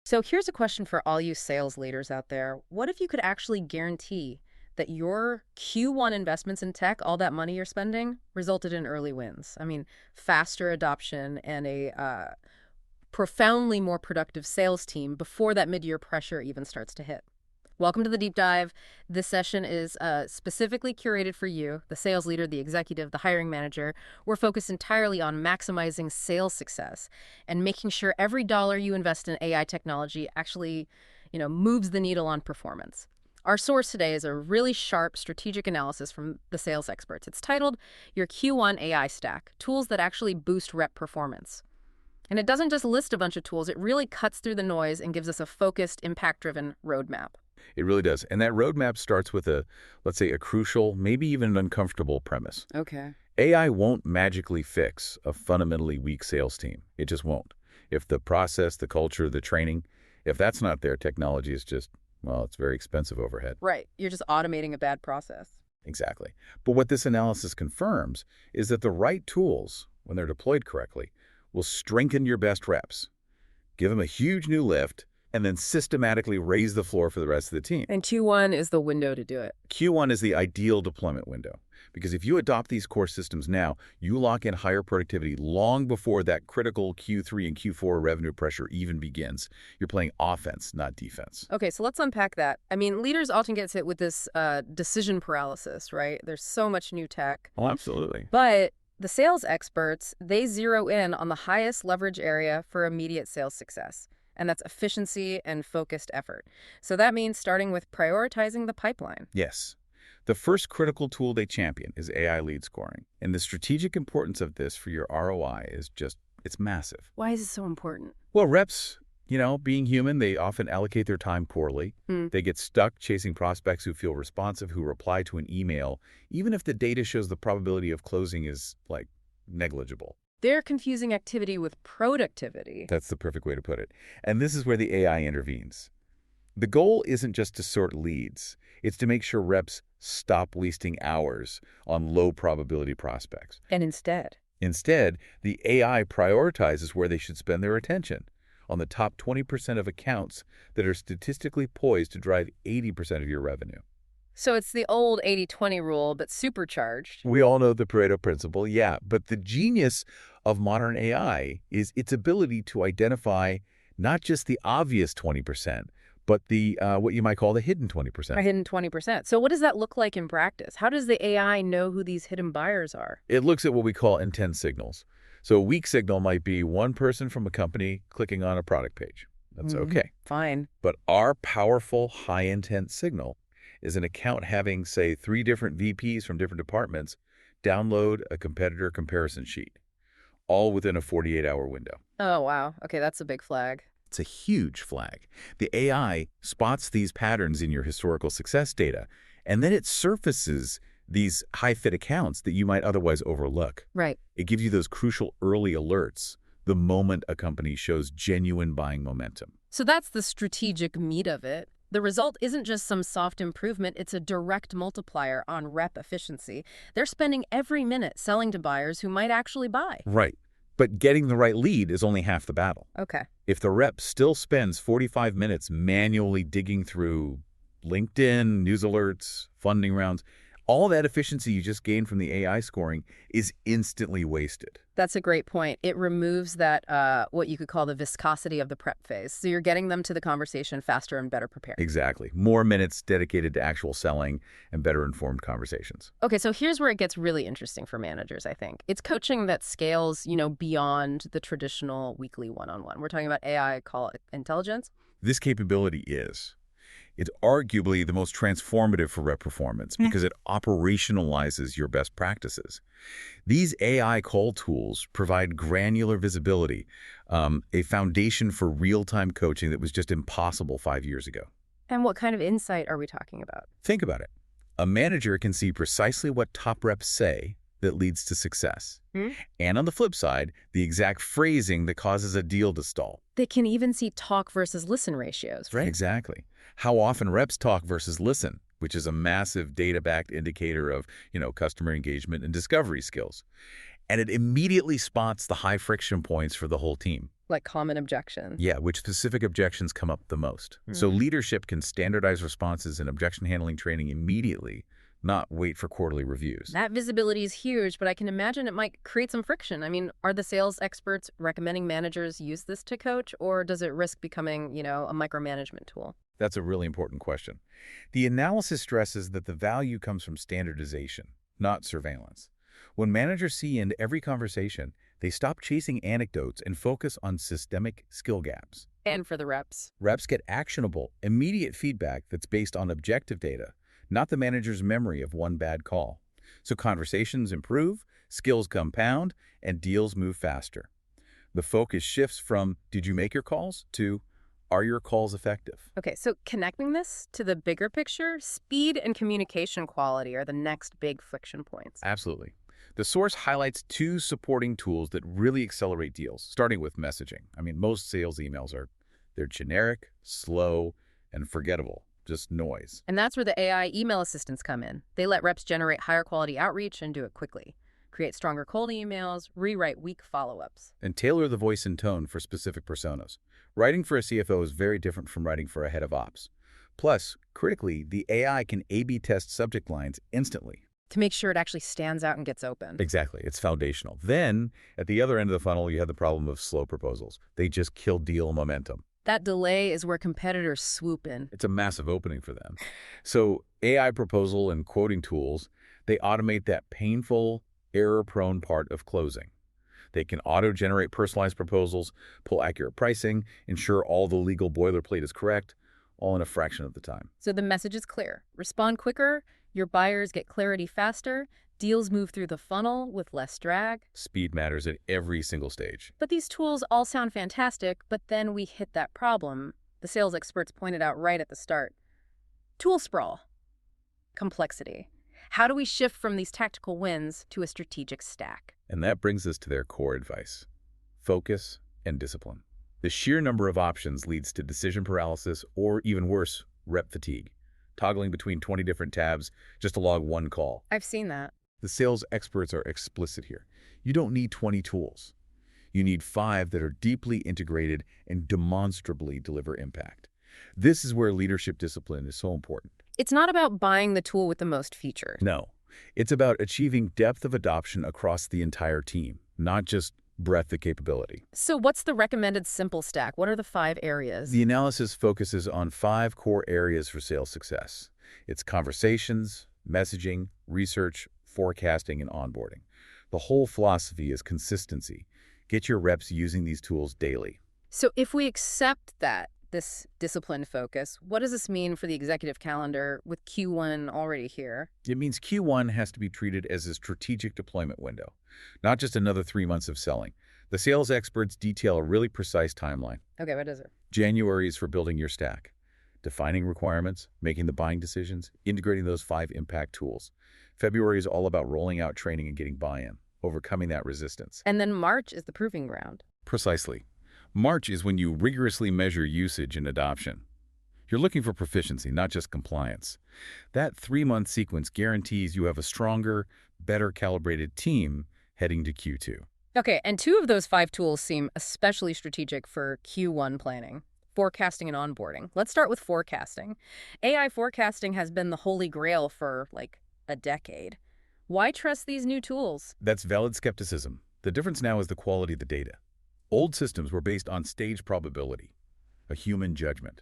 So here's a question for all you sales leaders out there. What if you could actually guarantee that your Q1 investments in tech, all that money you're spending, resulted in early wins? I mean, faster adoption and a profoundly more productive sales team before that mid-year pressure even starts to hit. Welcome to the deep dive. This session is specifically curated for you, the sales leader, the executive, the hiring manager. We're focused entirely on maximizing sales success and making sure every dollar you invest in AI technology actually, moves the needle on performance. Our source today is a really sharp strategic analysis from the sales experts. It's titled Your Q1 AI Stack, Tools That Actually Boost Rep Performance. And it doesn't just list a bunch of tools, it really cuts through the noise and gives us a focused, impact-driven roadmap. It really does. And that roadmap starts with let's say, a crucial, maybe even an uncomfortable premise. Okay. AI won't magically fix a fundamentally weak sales team. It just won't. If the process, the culture, the training, if that's not there, technology is just, well, it's very expensive overhead. Right. You're just automating a bad process. Exactly. But what this analysis confirms is that the right tools, when they're deployed correctly, will strengthen your best reps, give them a huge new lift, and then systematically raise the floor for the rest of the team. And Q1 is the window to do it. Q1 is the ideal deployment window, because if you adopt these core systems now, you lock in higher productivity long before that critical Q3 and Q4 revenue pressure even begins. You're playing offense, not defense. Okay, so let's unpack that. I mean, leaders often get hit with this decision paralysis, right? There's so much new tech. Oh, absolutely. But the sales experts, they zero in on the highest leverage area for immediate sales success. And that's efficiency and focused effort. So that means starting with prioritizing the pipeline. Yes. The first critical tool they champion is AI lead scoring. And the strategic importance of this for your ROI is just, it's massive. Why is it so important? Well, reps, being human, they often allocate their time poorly. They get stuck chasing prospects who feel responsive, who reply to an email, even if the data shows the probability of closing is, negligible. They're confusing activity with productivity. That's the perfect way to put it. And this is where the AI intervenes. The goal isn't just to sort leads. It's to make sure reps stop wasting hours on low-probability prospects. And instead, the AI prioritizes where they should spend their attention, on the top 20% of accounts that are statistically poised to drive 80% of your revenue. so it's the old 80-20 rule, but supercharged. We all know the Pareto principle, yeah. But the genius of modern AI is its ability to identify not just the obvious 20%, but the what you might call the hidden 20%. A hidden 20%. So what does that look like in practice? How does the AI know who these hidden buyers are? It looks at what we call intent signals. So a weak signal might be one person from a company clicking on a product page. That's okay. Fine. But our powerful high-intent signal is an account having, say, 3 different VPs from different departments download a competitor comparison sheet, all within a 48-hour window. Oh, wow. Okay, that's a big flag. It's a huge flag. The AI spots these patterns in your historical success data, and then it surfaces these high-fit accounts that you might otherwise overlook. Right. It gives you those crucial early alerts the moment a company shows genuine buying momentum. So that's the strategic meat of it. The result isn't just some soft improvement, it's a direct multiplier on rep efficiency. They're spending every minute selling to buyers who might actually buy. Right. But getting the right lead is only half the battle. Okay. If the rep still spends 45 minutes manually digging through LinkedIn, news alerts, funding rounds, all that efficiency you just gained from the AI scoring is instantly wasted. That's a great point. It removes that, what you could call the viscosity of the prep phase. So you're getting them to the conversation faster and better prepared. Exactly. More minutes dedicated to actual selling and better informed conversations. Okay, so here's where it gets really interesting for managers, I think. It's coaching that scales, beyond the traditional weekly one-on-one. We're talking about AI, call it intelligence. This capability it's arguably the most transformative for rep performance because it operationalizes your best practices. These AI call tools provide granular visibility, a foundation for real-time coaching that was just impossible 5 years ago. And what kind of insight are we talking about? Think about it. A manager can see precisely what top reps say that leads to success. And on the flip side, the exact phrasing that causes a deal to stall. They can even see talk versus listen ratios, right? Exactly. How often reps talk versus listen, which is a massive data-backed indicator of, customer engagement and discovery skills. And it immediately spots the high friction points for the whole team. Like common objections. Yeah, which specific objections come up the most. So Mm. leadership can standardize responses and objection handling training immediately, not wait for quarterly reviews. That visibility is huge, but I can imagine it might create some friction. I mean, are the sales experts recommending managers use this to coach, or does it risk becoming, a micromanagement tool? That's a really important question. The analysis stresses that the value comes from standardization, not surveillance. When managers see into every conversation, they stop chasing anecdotes and focus on systemic skill gaps. And for the reps. Reps get actionable, immediate feedback that's based on objective data, not the manager's memory of one bad call. So conversations improve, skills compound, and deals move faster. The focus shifts from, did you make your calls, to, are your calls effective? Okay, so connecting this to the bigger picture, speed and communication quality are the next big friction points. Absolutely. The source highlights two supporting tools that really accelerate deals, starting with messaging. I mean, most sales emails they're generic, slow, and forgettable, just noise. And that's where the AI email assistants come in. They let reps generate higher quality outreach and do it quickly. Create stronger cold emails, rewrite weak follow-ups. And tailor the voice and tone for specific personas. Writing for a CFO is very different from writing for a head of ops. Plus, critically, the AI can A/B test subject lines instantly. To make sure it actually stands out and gets open. Exactly. It's foundational. Then, at the other end of the funnel, you have the problem of slow proposals. They just kill deal momentum. That delay is where competitors swoop in. It's a massive opening for them. So AI proposal and quoting tools, they automate that painful, error-prone part of closing. They can auto-generate personalized proposals, pull accurate pricing, ensure all the legal boilerplate is correct, all in a fraction of the time. So the message is clear. Respond quicker, your buyers get clarity faster, deals move through the funnel with less drag. Speed matters at every single stage. But these tools all sound fantastic, but then we hit that problem the sales experts pointed out right at the start. Tool sprawl. Complexity. How do we shift from these tactical wins to a strategic stack? And that brings us to their core advice: focus and discipline. The sheer number of options leads to decision paralysis or, even worse, rep fatigue. Toggling between 20 different tabs just to log one call. I've seen that. The sales experts are explicit here. You don't need 20 tools. You need 5 that are deeply integrated and demonstrably deliver impact. This is where leadership discipline is so important. It's not about buying the tool with the most features. No, it's about achieving depth of adoption across the entire team, not just breadth of capability. So what's the recommended simple stack? What are the 5 areas? The analysis focuses on 5 core areas for sales success. It's conversations, messaging, research, forecasting, and onboarding. The whole philosophy is consistency. Get your reps using these tools daily. So if we accept this discipline focus, what does this mean for the executive calendar with Q1 already here? It means Q1 has to be treated as a strategic deployment window, not just another 3 months of selling. The sales experts detail a really precise timeline. Okay, what is it? January is for building your stack, defining requirements, making the buying decisions, integrating those 5 impact tools. February is all about rolling out training and getting buy-in, overcoming that resistance. And then March is the proving ground. Precisely. March is when you rigorously measure usage and adoption. You're looking for proficiency, not just compliance. That 3-month sequence guarantees you have a stronger, better calibrated team heading to Q2. Okay, and 2 of those 5 tools seem especially strategic for Q1 planning. Forecasting and onboarding. Let's start with forecasting. AI forecasting has been the holy grail for, a decade. Why trust these new tools? That's valid skepticism. The difference now is the quality of the data. Old systems were based on stage probability, a human judgment.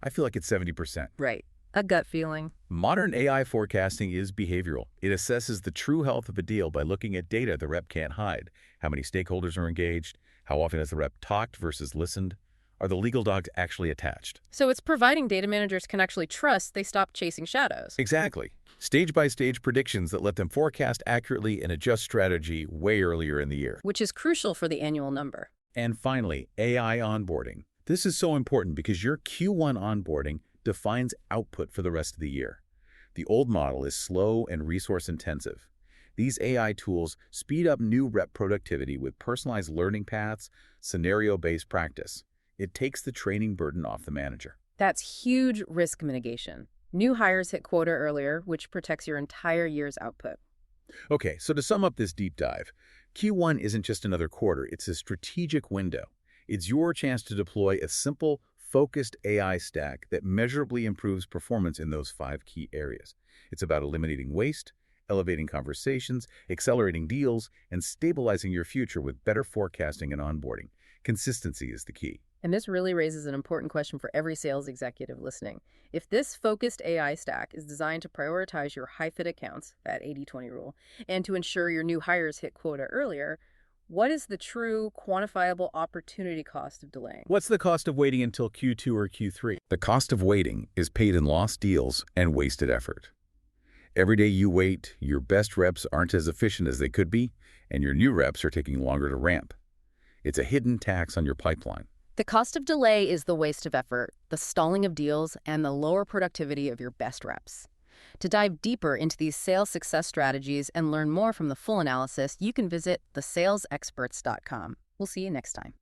I feel like it's 70%. Right. A gut feeling. Modern AI forecasting is behavioral. It assesses the true health of a deal by looking at data the rep can't hide. How many stakeholders are engaged? How often has the rep talked versus listened? Are the legal dogs actually attached? So it's providing data managers can actually trust they stop chasing shadows. Exactly. Stage-by-stage predictions that let them forecast accurately and adjust strategy way earlier in the year. Which is crucial for the annual number. And finally, AI onboarding. This is so important because your Q1 onboarding defines output for the rest of the year. The old model is slow and resource-intensive. These AI tools speed up new rep productivity with personalized learning paths, scenario-based practice. It takes the training burden off the manager. That's huge risk mitigation. New hires hit quota earlier, which protects your entire year's output. Okay, so to sum up this deep dive, Q1 isn't just another quarter, it's a strategic window. It's your chance to deploy a simple, focused AI stack that measurably improves performance in those 5 key areas. It's about eliminating waste, elevating conversations, accelerating deals, and stabilizing your future with better forecasting and onboarding. Consistency is the key. And this really raises an important question for every sales executive listening. If this focused AI stack is designed to prioritize your high-fit accounts, that 80/20 rule, and to ensure your new hires hit quota earlier, what is the true quantifiable opportunity cost of delaying? What's the cost of waiting until Q2 or Q3? The cost of waiting is paid in lost deals and wasted effort. Every day you wait, your best reps aren't as efficient as they could be, and your new reps are taking longer to ramp. It's a hidden tax on your pipeline. The cost of delay is the waste of effort, the stalling of deals, and the lower productivity of your best reps. To dive deeper into these sales success strategies and learn more from the full analysis, you can visit thesalesexperts.com. We'll see you next time.